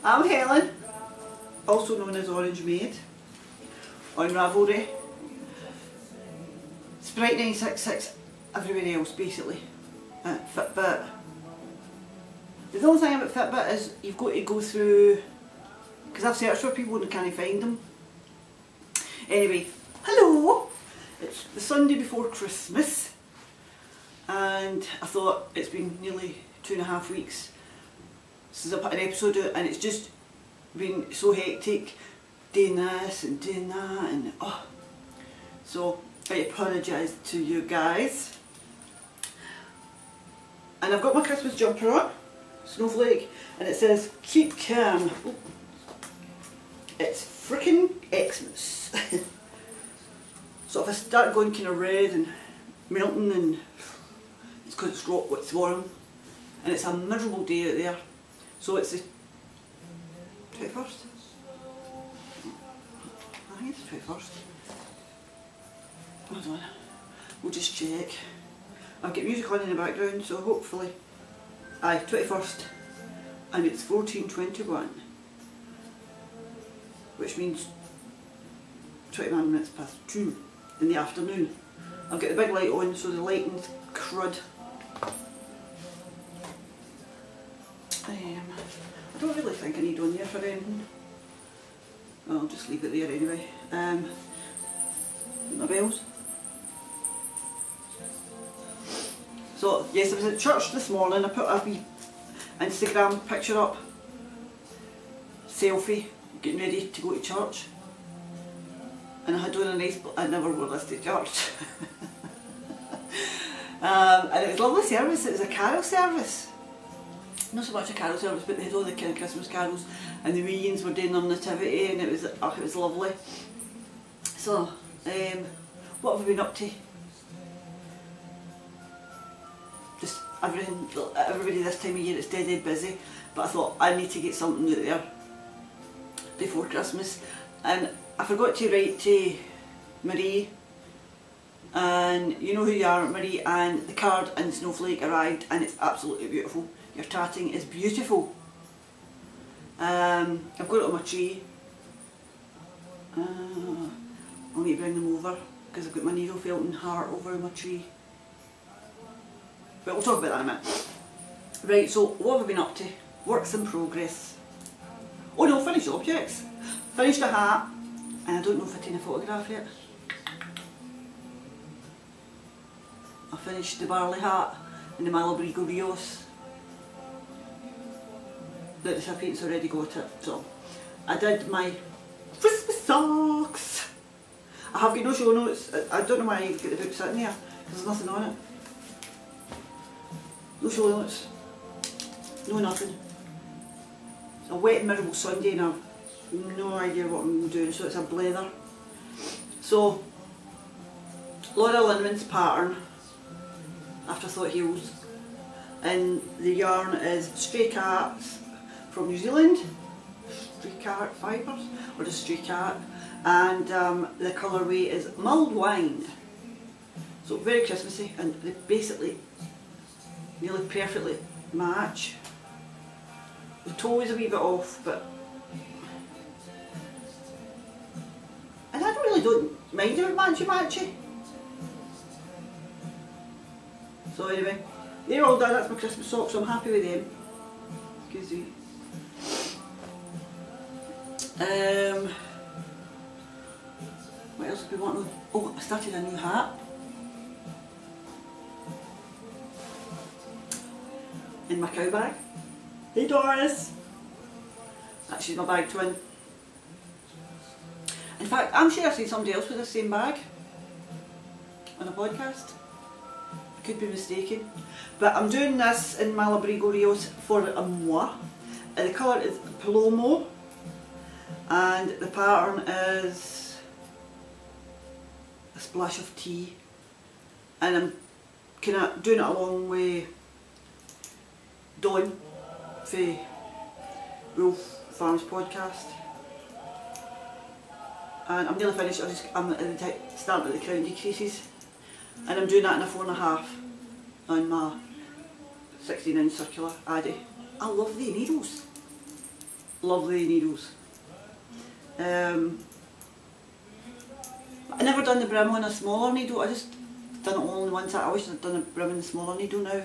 I'm Helen, also known as Orange Maid, on Ravelry, Sprite 966, everywhere else basically. Fitbit. The only thing about Fitbit is you've got to go through, because I've searched for people and can't find them. Anyway, hello! It's the Sunday before Christmas and I thought it's been nearly 2.5 weeks since I put an episode out, and it's just been so hectic doing this and doing that, and so I apologise to you guys. And I've got my Christmas jumper on, Snowflake, and it says keep calm. Oh, it's freaking Xmas. So if I start going kind of red and melting, and it's because it's warm and it's a miserable day out there. So it's the 21st? I think it's the 21st. Hold on, we'll just check. I've got music on in the background, so hopefully, aye, 21st, and it's 14:21, which means 21 minutes past 2 in the afternoon. I've got the big light on, so the lighting's crud. I don't really think I need one there for anything. Well, I'll just leave it there anyway. My bells. So yes, I was at church this morning. I put a wee Instagram picture up, selfie, getting ready to go to church, and I had on a nice. I never wore this to church, and it was a lovely service. It was a carol service. Not so much a carol service, but they had all the kind of Christmas carols, and the wee ones were doing their nativity, and it was lovely. So, what have we been up to? Just everybody this time of year, it's dead busy, but I thought I need to get something out there before Christmas, and I forgot to write to Marie, and you know who you are, Marie, and the card in Snowflake arrived, and it's absolutely beautiful. Your tatting is beautiful. I've got it on my tree. I'll need to bring them over because I've got my needle felting heart over my tree. But we'll talk about that in a minute. Right, so what have we been up to? Works in progress. Oh no, finished objects. Finished a hat, and I don't know if I've taken a photograph yet. I finished the barley hat and the Malabrigo Rios. The recipient's already got it, so I did my Christmas socks. I have got no show notes. I don't know why I get the book sitting there because there's nothing on it. No show notes, no nothing. It's a wet and miserable Sunday and I've no idea what I'm doing, so it's a blather. So Laura Linman's pattern, Afterthought Heels, and the yarn is Stray Cats from New Zealand, Stray Cat Fibres, or just Stray Cat, and the colourway is Mulled Wine. So very Christmassy, and they basically nearly perfectly match. The toe is a wee bit off, but and I don't mind if it matchy. So anyway, they're all done. That's my Christmas socks, so I'm happy with them. Excuse me. What else have we wanted? Oh, I started a new hat. In my cow bag. Hey Doris! She's my bag twin. In fact, I'm sure I've seen somebody else with the same bag on a podcast. I could be mistaken. But I'm doing this in Malabrigo Rios for a moi. And the colour is Palomo. And the pattern is a splash of tea. And I'm kind of doing it along with Dawn for Wolf Farms podcast, and I'm nearly finished. I'm at the starting at the crown decreases, and I'm doing that in a 4.5 on my 16-inch circular Addy. I love the needles. lovely needles. I never done the brim on a smaller needle, I just done it all on one side. I wish I'd done a brim on the smaller needle now.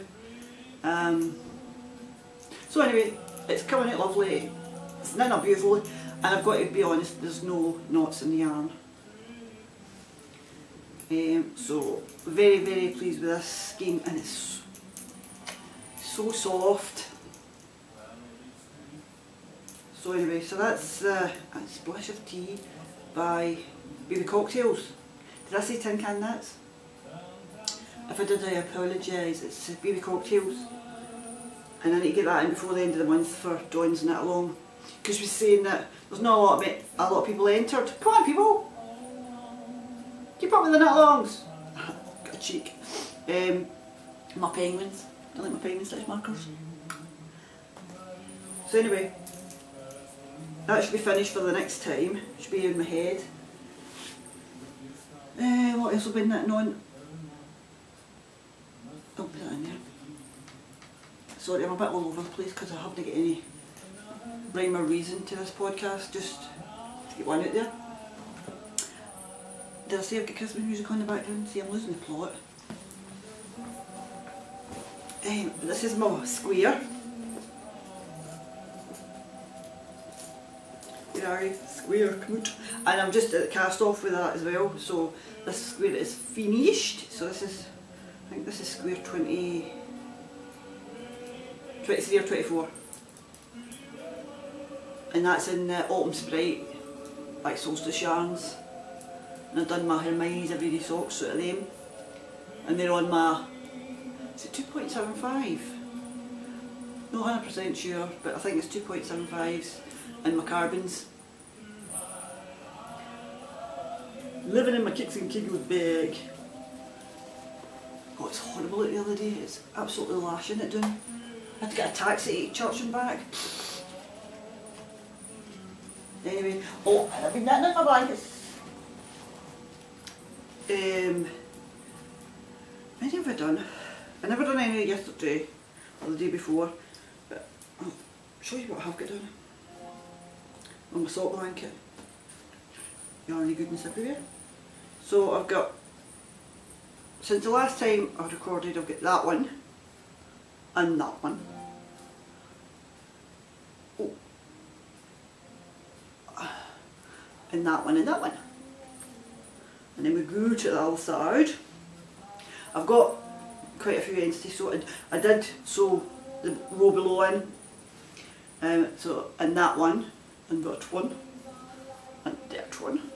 So anyway, it's coming out lovely, it's knitting up beautifully, and I've got to be honest, there's no knots in the yarn. So very, very pleased with this skein, and it's so soft. So anyway, so that's a Splash of Tea by Baby Cocktails. Did I say Tin Can Knits? If I did, I apologise. It's Baby Cocktails, and I need to get that in before the end of the month for Dawn's Knit Along, because she's saying that there's not a lot of people entered. Come on, people! Keep up with the knit alongs. Got a cheek. My penguins. Don't like my penguin stitch markers. So anyway, that should be finished for the next time. Should be in my head. What else have I been knitting on? I'll put that in there. Sorry, I'm a bit all over the place because I haven't got any rhyme or reason to this podcast. Just to get one out there. Did I say I've got Christmas music on the background? See, I'm losing the plot. This is my square. Where are you? Square, come out. And I'm just at the cast off with that as well. So this square is finished. So this is, I think this is square 23 or 24. And that's in Autumn Sprite by Solstice Yarns. And I've done my Hermione's Everyday Socks out of them, and they're on my, is it 2.75? Not 100% sure, but I think it's 2.75s, and my carbons. Living in my Kicks and Kegels bag. Oh, it's horrible out the other day, it's absolutely lashing it down. I had to get a taxi to church and back. Anyway, oh, and I've been knitting in my blankets. What have I done? I never done any yesterday or the day before, but I'll show you what I have got done. On my sock blanket. Yarny goodness everywhere. So I've got, since the last time I recorded, I've got that one and that one. Oh. And that one and that one. And then we go to the other side. I've got quite a few entities, so I did sew the row below in, so and that one, and that one, and that one,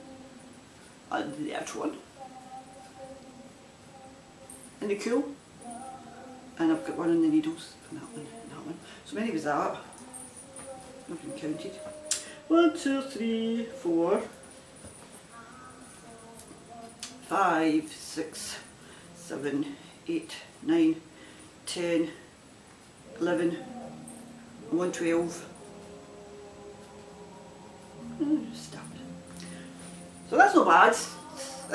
and that one, and the cool, and I've got one in the needles, and that one, and that one. So many was that? I've been counted. 1, 2, 3, 4. 5, 6, 7, 8, 9, 10, 11, 112. Stop. So that's not bad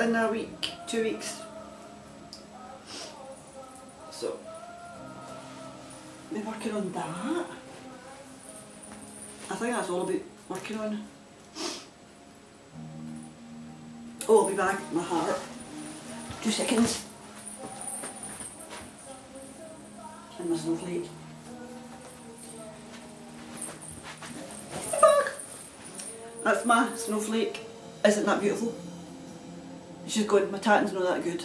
in a week, 2 weeks. So, we're working on that. I think that's all about working on. Oh, I'll be back with my heart. 2 seconds. And my snowflake. Back. That's my snowflake. Isn't that beautiful? She's going, my tatton's not that good.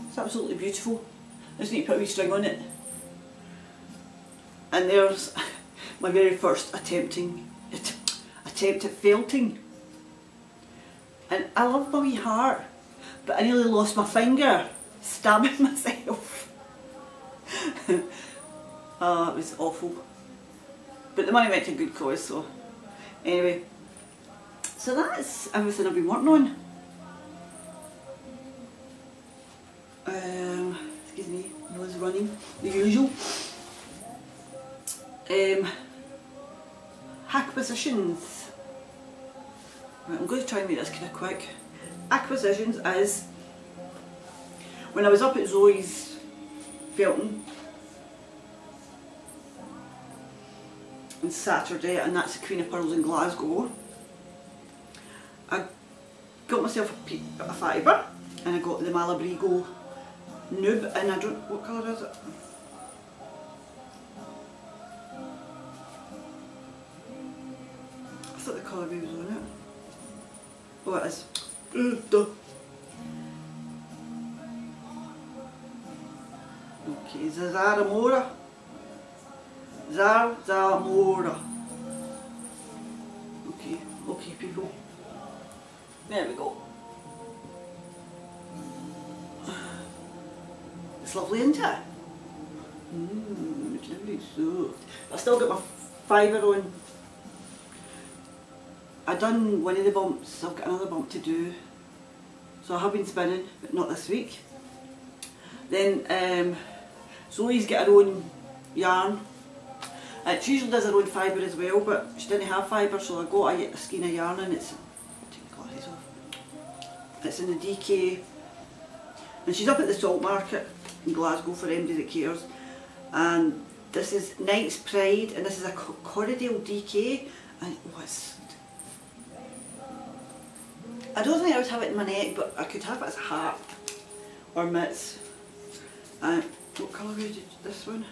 It's absolutely beautiful. I just need to put a wee string on it. And there's my very first attempt at felting. And I love my wee heart, but I nearly lost my finger stabbing myself. Oh, it was awful. But the money went to a good cause, so anyway. So that's everything I've been working on. Excuse me, nose running, the usual. Acquisitions. Right, I'm going to try and make this kind of quick. Acquisitions is when I was up at Zoe's felting, on Saturday, and that's the Queen of Pearls in Glasgow. I got myself a fibre, and I got the Malabrigo Noob, and I don't, what colour is it? I thought the colour was on it. Oh, it is. Duh. Okay, Zarzamora. Zarzamora. Okay, okay people. There we go. It's lovely, isn't it? It's really soft. I still got my fibre on. I done one of the bumps, I've got another bump to do. So I have been spinning, but not this week. Then Zoe's got her own yarn. She usually does her own fibre as well, but she didn't have fibre, so I got a skein of yarn, and it's, take the glasses off. It's in the DK, and she's up at the Salt Market in Glasgow for anybody that cares. And this is Knight's Pride, and this is a Corriedale DK, and what's, I don't think I would have it in my neck, but I could have it as a hat or mitts. And what colour is this one?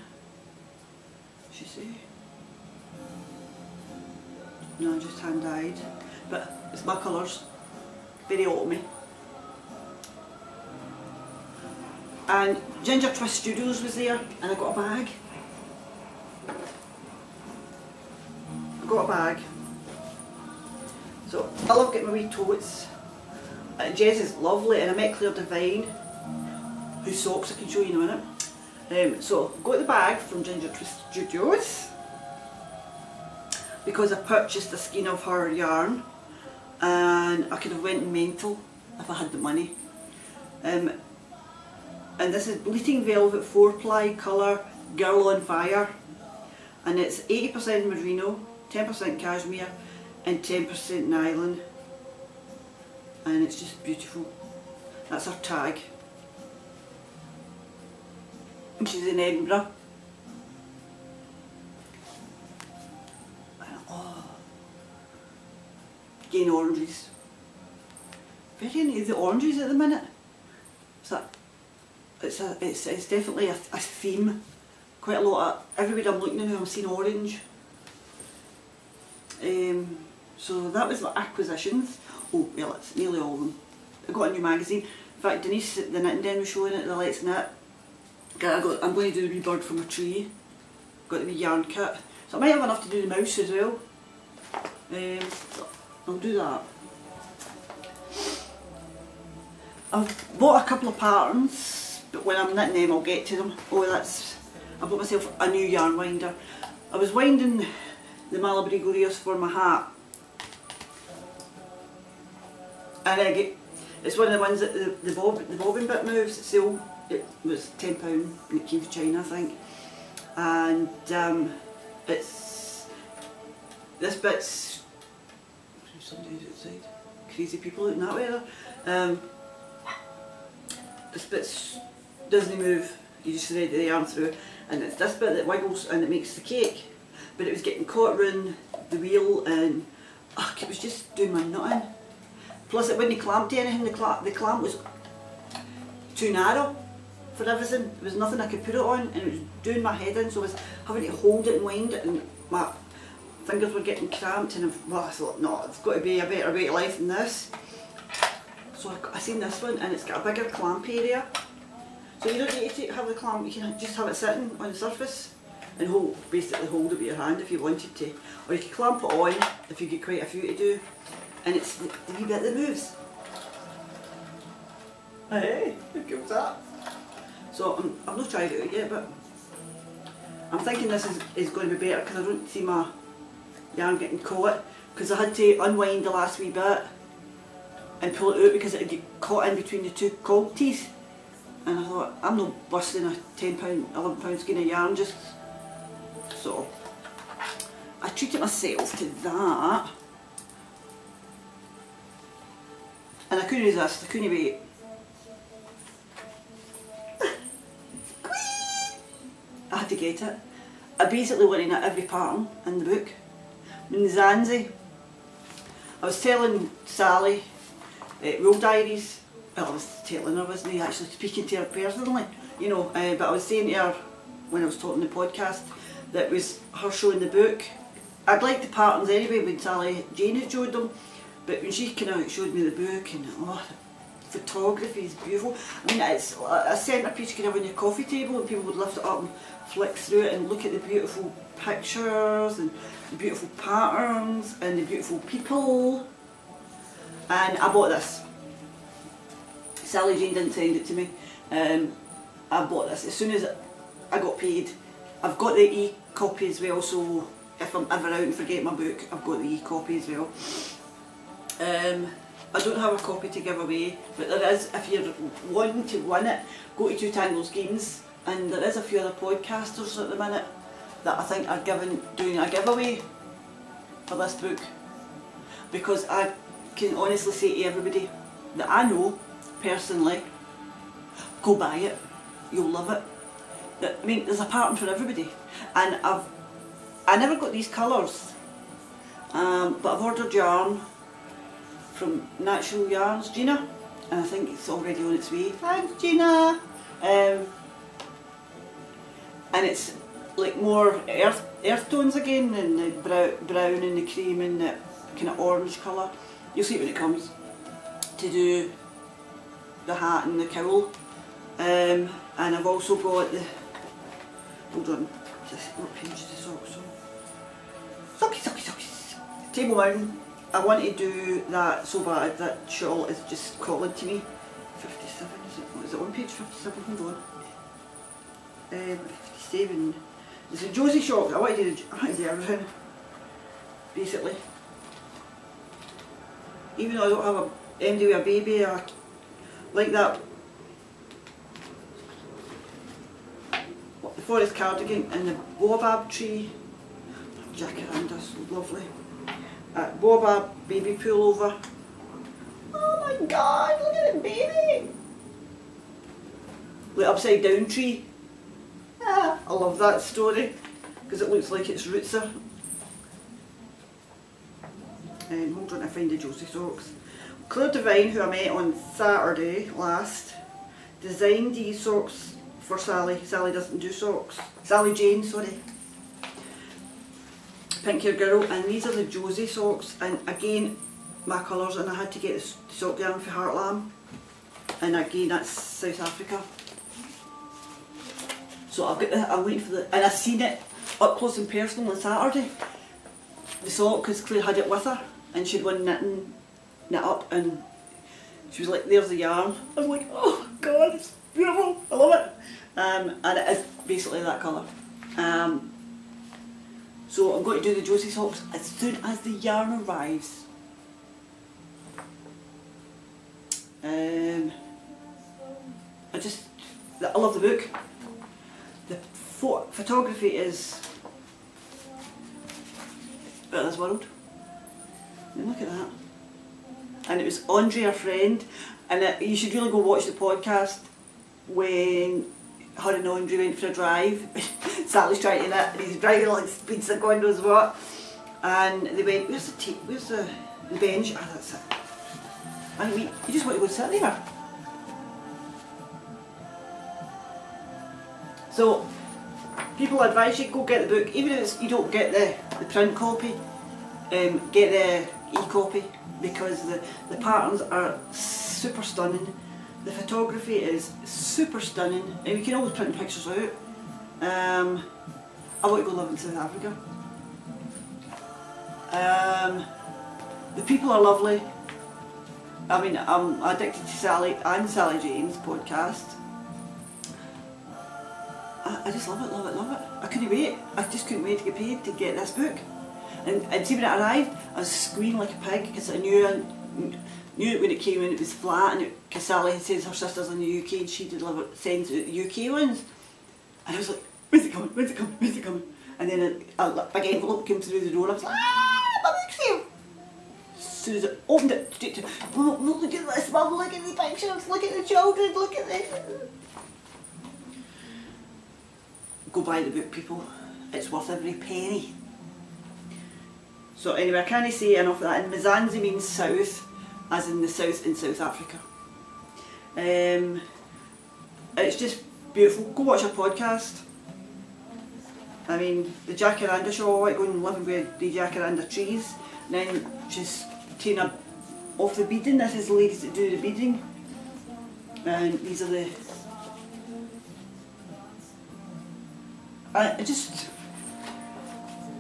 She say? No, just hand dyed, but it's my colours, very autumny. And Ginger Twist Studios was there, and I got a bag. So I love getting my wee totes. Jez is lovely, and I met Claire Devine, whose socks I can show you in a minute. So got the bag from Ginger Twist Studios because I purchased a skein of her yarn, and I could have went mental if I had the money. And this is Bleating Velvet 4-ply colour Girl on Fire, and it's 80% merino, 10% cashmere and 10% nylon, and it's just beautiful. That's her tag. And she's in Edinburgh. And, oh, again, oranges. Very into the oranges at the minute. It's definitely a theme. Quite a lot of, everywhere I'm looking at now I'm seeing orange. So that was my acquisitions. Oh well, it's nearly all of them. I got a new magazine. In fact, Denise at the Knitting Den was showing it, the Let's Knit. I'm going to do the wee bird from a tree. Got the wee yarn kit. So I might have enough to do the mouse as well. So I'll do that. I've bought a couple of patterns, but when I'm knitting them I'll get to them. Oh, I bought myself a new yarn winder. I was winding the Malabrigo Rears for my hat, and it's one of the ones that the bobbin bit moves. So it was £10 and it came from China, I think. And it's this bit's somebody's outside. Crazy people out in that weather. This bit doesn't move. You just thread the yarn through, and it's this bit that wiggles and it makes the cake. But it was getting caught around the wheel, and it was just doing my nutting. Plus it wouldn't clamp to anything. The clamp was too narrow for everything. There was nothing I could put it on, and it was doing my head in, so I was having to hold it and wind it, and my fingers were getting cramped, and I thought, no, it's got to be a better way of life than this. So I seen this one, and it's got a bigger clamp area. So you don't need to have the clamp, you can just have it sitting on the surface and basically hold it with your hand if you wanted to. Or you can clamp it on if you get quite a few to do, and it's the wee bit that moves. Hey, how cool's that? So I've not tried it out yet, but I'm thinking this is going to be better because I don't see my yarn getting caught, because I had to unwind the last wee bit and pull it out because it would get caught in between the two cog teeth. And I thought, I'm not busting a £10, £11 skein of yarn just. So I treated myself to that, and I couldn't resist, I couldn't wait. I had to get it. I basically went in at every pattern in the book. In the Zanzi, I was telling Sally, Roll Diaries, well I was telling her, wasn't I, actually speaking to her personally, you know, but I was saying to her when I was talking the podcast that it was her showing the book. I'd liked the patterns anyway when Sally Jane had showed them, but when she kind of showed me the book, and oh, the photography is beautiful. I mean, it's a centrepiece you could have on your coffee table and people would lift it up and flick through it and look at the beautiful pictures and the beautiful patterns and the beautiful people. And I bought this. Sally Jane didn't send it to me. I bought this as soon as I got paid. I've got the e-copy as well, so if I'm ever out and forget my book, I've got the e-copy as well. I don't have a copy to give away, but there is, if you're wanting to win it, go to Two Tangles Games, and there is a few other podcasters at the minute that I think are doing a giveaway for this book, because I can honestly say to everybody that I know personally, go buy it, you'll love it. I mean, there's a pattern for everybody, and I never got these colours, but I've ordered yarn from Natural Yarns, Gina, and I think it's already on its way. Thanks, Gina. And it's like more earth tones again, and the brown and the cream and the kind of orange colour. You'll see it when it comes to do the hat and the cowl. And I've also got the, hold on, what page is the socks on? Sockies. Table Mountain. I want to do that so bad. That shawl is just calling to me. 57, is it on page 57? Hold on. 57. It's a Josie shop. I want to do everything, basically. Even though I don't have a MD with a baby, I like that. The forest cardigan and the baobab tree. Jacaranda's lovely. Baobab baby pullover. Oh my god, look at the baby! The upside down tree. Ah, I love that story because it looks like its roots are. Hold on, I find the Josie socks. Claire Devine, who I met on Saturday last, designed these socks for Sally. Sally doesn't do socks. Sally Jane, sorry. Pink Hair Girl, and these are the Josie socks, and again my colours, and I had to get the sock yarn for Heartland, and again that's South Africa. So I've got the, I'm waiting for the, and I've seen it up close and personal on Saturday, the sock, because Claire had it with her and she'd won knit up, and she was like, there's the yarn. I was like, oh god, it's beautiful, I love it. And it is basically that colour. So I'm going to do the Josie socks as soon as the yarn arrives. I love the book. The photography is out of this world. And look at that. And it was Andre, our friend, and you should really go watch the podcast when her and Andre went for a drive. Sally's trying to knit and he's driving like speeds like God knows what. And they went, where's the bench? Ah, that's it. And you just want to go sit there. So, people advise you go get the book, even if you don't get the print copy, get the e-copy, because the patterns are super stunning. The photography is super stunning, and you can always print pictures out. I want to go live in South Africa. The people are lovely. I mean, I'm addicted to Sally and Sally Jane's podcast. I just love it, love it, love it. I couldn't wait. I just couldn't wait to get paid to get this book. And see when it arrived, I was squealing like a pig because I knew it when it came in. It was flat, and because Sally says her sister's in the UK and she sends the UK ones. And I was like, when's it coming? When's it coming? When's it coming? And then a big envelope came through the door. I was like, ah, my book's here. As soon as I opened it, straight to, look at this, Mum, look at the pictures, look at the children, look at this. Go buy the book, people. it's worth every penny. So anyway, I can't say enough of that. And Mzansi means south, as in the south in South Africa. It's just beautiful. Go watch her podcast. I mean, the jacaranda show, I like going and living with the jacaranda trees. And then she's taking her off the beading. This is the ladies that do the beading. And these are the... I just...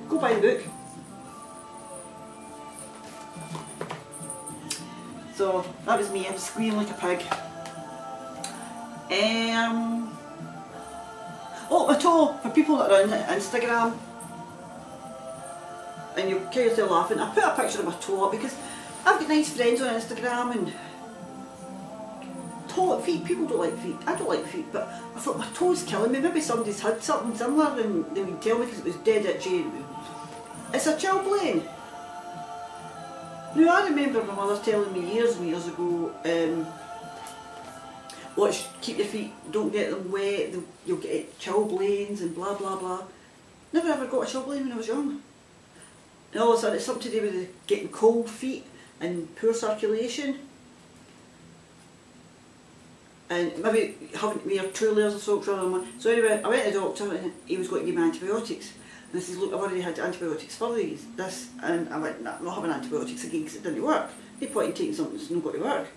Go buy the book. So, that was me. I'm squealing like a pig. Oh, my toe, for people that are on Instagram, and you'll kill yourself laughing, I put a picture of my toe up because I've got nice friends on Instagram and feet, people don't like feet, I don't like feet, but I thought my toe's killing me, maybe somebody's had something similar and they would tell me because it was dead itchy. It's a chilblain. Now I remember my mother telling me years and years ago, watch, keep your feet, don't get them wet, you'll get chilblains and blah blah blah. Never ever got a chilblain when I was young. And all of a sudden it's something to do with getting cold feet and poor circulation. And maybe having to wear 2 layers of socks rather than one. So anyway, I went to the doctor and he was going to give me antibiotics. And I says, look, I've already had antibiotics for this. And I went, nah, I'm not having antibiotics again because it didn't work. No point in taking something that's not going to work.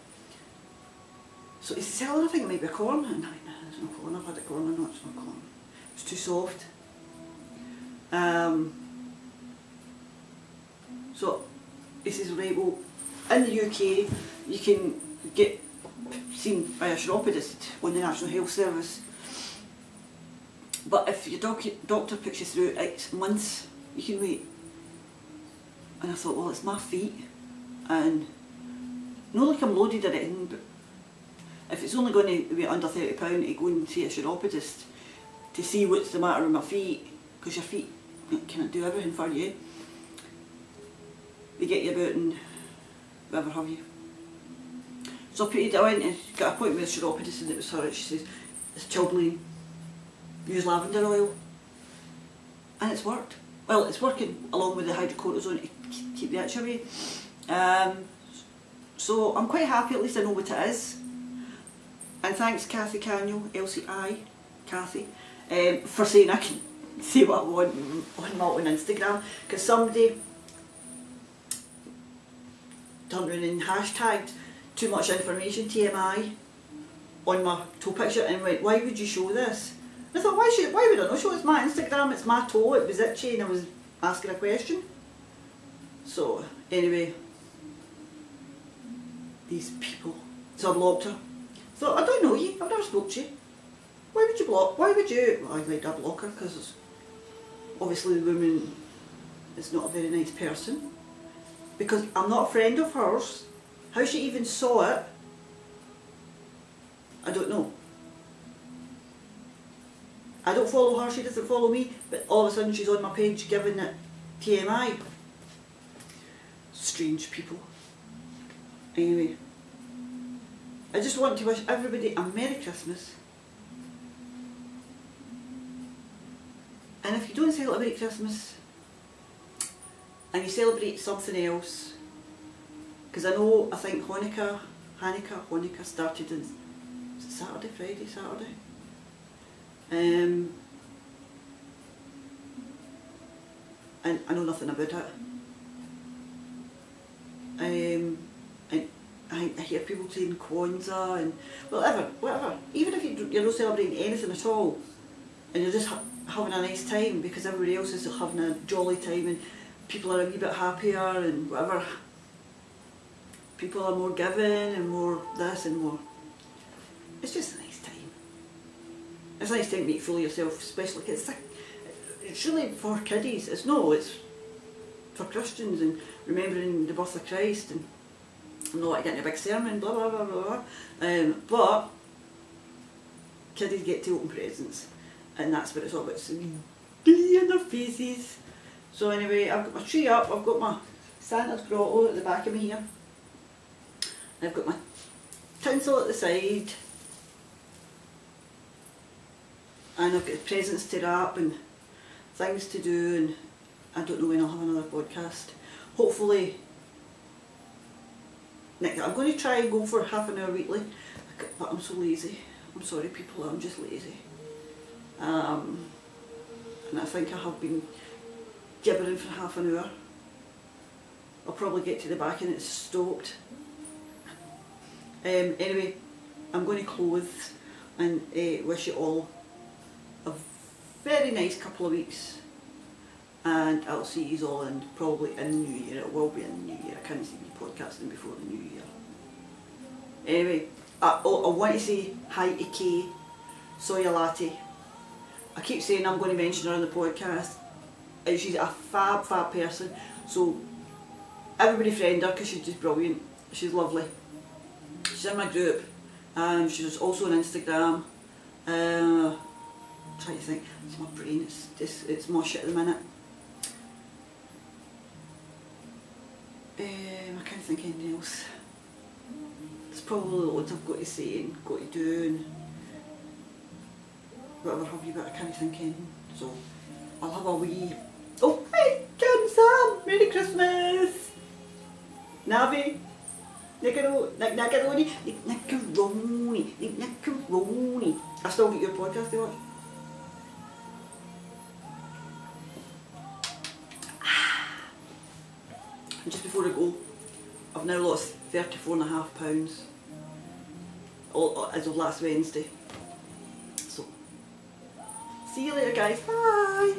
So he says, I think it might be a corn. And I went, no, there's no corn, I've had a corn, no, it's not corn. It's too soft. So he says, right, well, in the UK you can get seen by a chiropodist on the National Health Service. But if your doctor puts you through X months, you can wait. And I thought, well, it's my feet, and not like I'm loaded or anything, but if it's only going to be under £30 to go and see a chiropodist to see what's the matter with my feet, because your feet can't do everything for you. They get you about and whatever have you. So I went and got an appointment with a chiropodist and it was her. She says, it's chilblain, use lavender oil. And it's worked. Well, it's working along with the hydrocortisone to keep the itch away. So I'm quite happy, at least I know what it is. And thanks Kathy Canyo, LCI, Kathy, for saying I can say what I want on Instagram, because somebody turned around and hashtagged too much information, TMI, on my toe picture and went, why would you show this? And I thought, why would I not show it? It's my Instagram, it's my toe, it was itchy and I was asking a question. So anyway, these people, so I blocked her. I thought, I don't know you, I've never spoke to you. Why would you block? Why would you? Well, I made a blocker because obviously the woman is not a very nice person. Because I'm not a friend of hers. How she even saw it, I don't know. I don't follow her, she doesn't follow me, but all of a sudden she's on my page giving it TMI. Strange people. Anyway, I just want to wish everybody a Merry Christmas. And if you don't celebrate Christmas, and you celebrate something else, because I think Hanukkah started in, was it Saturday? And I know nothing about it. And I hear people saying Kwanzaa and whatever. Even if you're not celebrating anything at all, and you're just having a nice time because everybody else is having a jolly time and people are a wee bit happier and whatever. People are more giving and more this and more. It's just a nice time. It's a nice time to make fool of yourself, especially because it's really for kiddies. It's for Christians and remembering the birth of Christ and I'm not like getting a big sermon, blah blah blah blah blah. But kiddies get to open presents and that's what it's all about. So glee in their faces. So anyway, I've got my tree up, I've got my Santa's grotto at the back of me here. I've got my tinsel at the side. And I've got presents to wrap and things to do, and I don't know when I'll have another podcast. Hopefully, I'm going to try and go for half an hour weekly, but I'm so lazy. I'm sorry people, I'm just lazy. And I think I have been gibbering for half an hour. I'll probably get to the back and it's stoked. Anyway, I'm going to close and wish you all a very nice couple of weeks, and I'll see you all in probably in the new year. It will be in the new year. I can't see me podcasting before the new year. Anyway, I want to say hi to Kay, Soya Latte. I keep saying I'm going to mention her on the podcast. She's a fab person, so everybody friend her because she's just brilliant. She's lovely. She's in my group, and she's also on Instagram. I'm trying to think. It's my brain. It's more shit at the minute. I can't think of anything else. There's probably loads I've got to say and got to do and whatever have you, but I can't think of anything. So I'll have a wee. Oh, hi, Kim Sam! Merry Christmas! Navi! Macaroni! I still get your podcast to watch. And just before I go, I've now lost 34.5 pounds as of last Wednesday. So, see you later guys, bye!